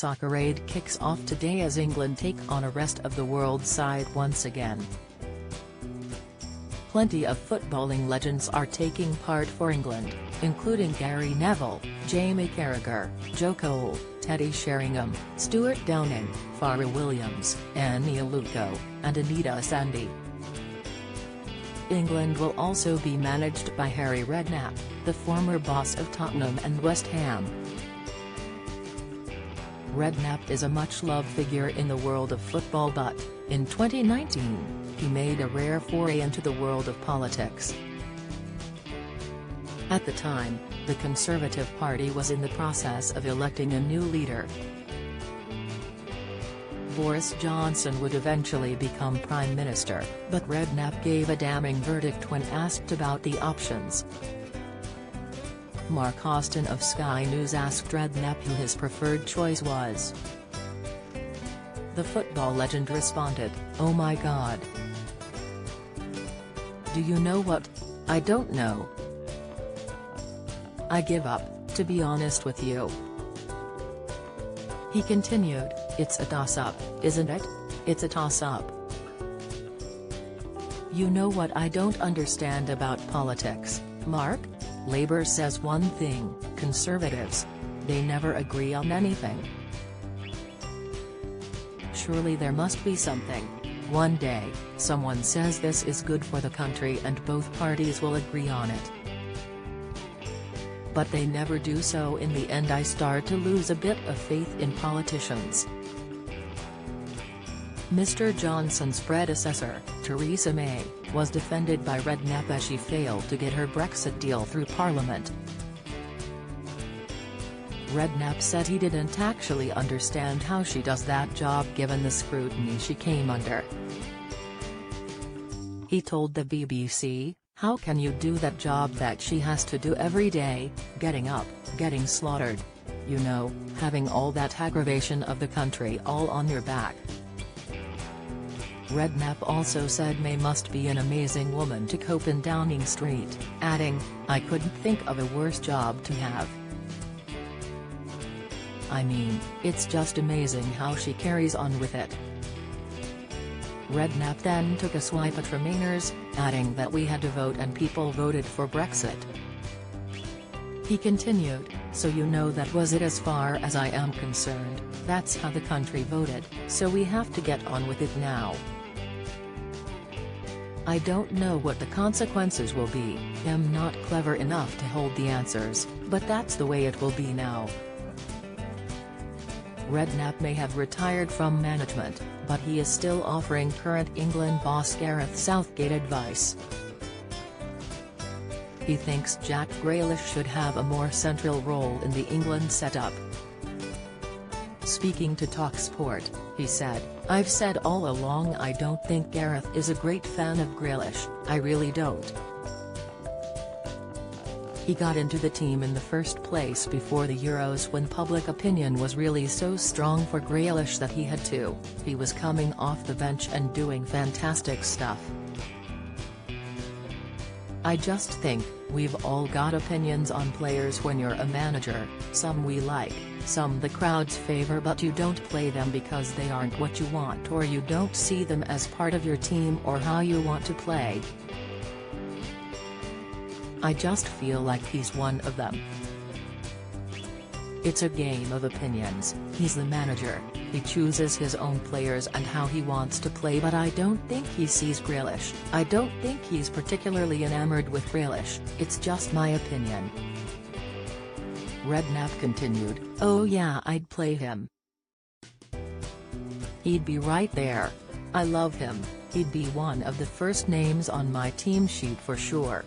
Soccerade kicks off today as England take on a rest of the world side once again. Plenty of footballing legends are taking part for England, including Gary Neville, Jamie Carragher, Joe Cole, Teddy Sheringham, Stuart Downing, Pharrell Williams, Annie Aluko, and Anita Sandy. England will also be managed by Harry Redknapp, the former boss of Tottenham and West Ham. Redknapp is a much-loved figure in the world of football, but, in 2019, he made a rare foray into the world of politics. At the time, the Conservative Party was in the process of electing a new leader. Boris Johnson would eventually become Prime Minister, but Redknapp gave a damning verdict when asked about the options. Mark Austin of Sky News asked Redknapp who his preferred choice was. The football legend responded, "Oh my God. Do you know what? I don't know. I give up, to be honest with you." He continued, "It's a toss-up, isn't it? It's a toss-up. You know what I don't understand about politics, Mark? Labour says one thing, Conservatives, they never agree on anything. Surely there must be something. One day, someone says this is good for the country and both parties will agree on it. But they never do, so in the end I start to lose a bit of faith in politicians." Mr. Johnson's predecessor, Theresa May, was defended by Redknapp as she failed to get her Brexit deal through Parliament. Redknapp said he didn't actually understand how she does that job given the scrutiny she came under. He told the BBC, "How can you do that job that she has to do every day, getting up, getting slaughtered? You know, having all that aggravation of the country all on your back." Redknapp also said May must be an amazing woman to cope in Downing Street, adding, "I couldn't think of a worse job to have. I mean, it's just amazing how she carries on with it." Redknapp then took a swipe at Remainers, adding that we had to vote and people voted for Brexit. He continued, "So you know that was it as far as I am concerned, that's how the country voted, so we have to get on with it now. I don't know what the consequences will be, I'm not clever enough to hold the answers, but that's the way it will be now." Redknapp may have retired from management, but he is still offering current England boss Gareth Southgate advice. He thinks Jack Grealish should have a more central role in the England setup. Speaking to TalkSport, he said, "I've said all along I don't think Gareth is a great fan of Grealish, I really don't. He got into the team in the first place before the Euros when public opinion was really so strong for Grealish that he had to. He was coming off the bench and doing fantastic stuff. I just think, we've all got opinions on players when you're a manager, some we like, some the crowds favor, but you don't play them because they aren't what you want or you don't see them as part of your team or how you want to play. I just feel like he's one of them. It's a game of opinions, he's the manager, he chooses his own players and how he wants to play, but I don't think he sees Grealish, I don't think he's particularly enamored with Grealish, it's just my opinion." Redknapp continued, "Oh yeah, I'd play him. He'd be right there. I love him, he'd be one of the first names on my team sheet for sure.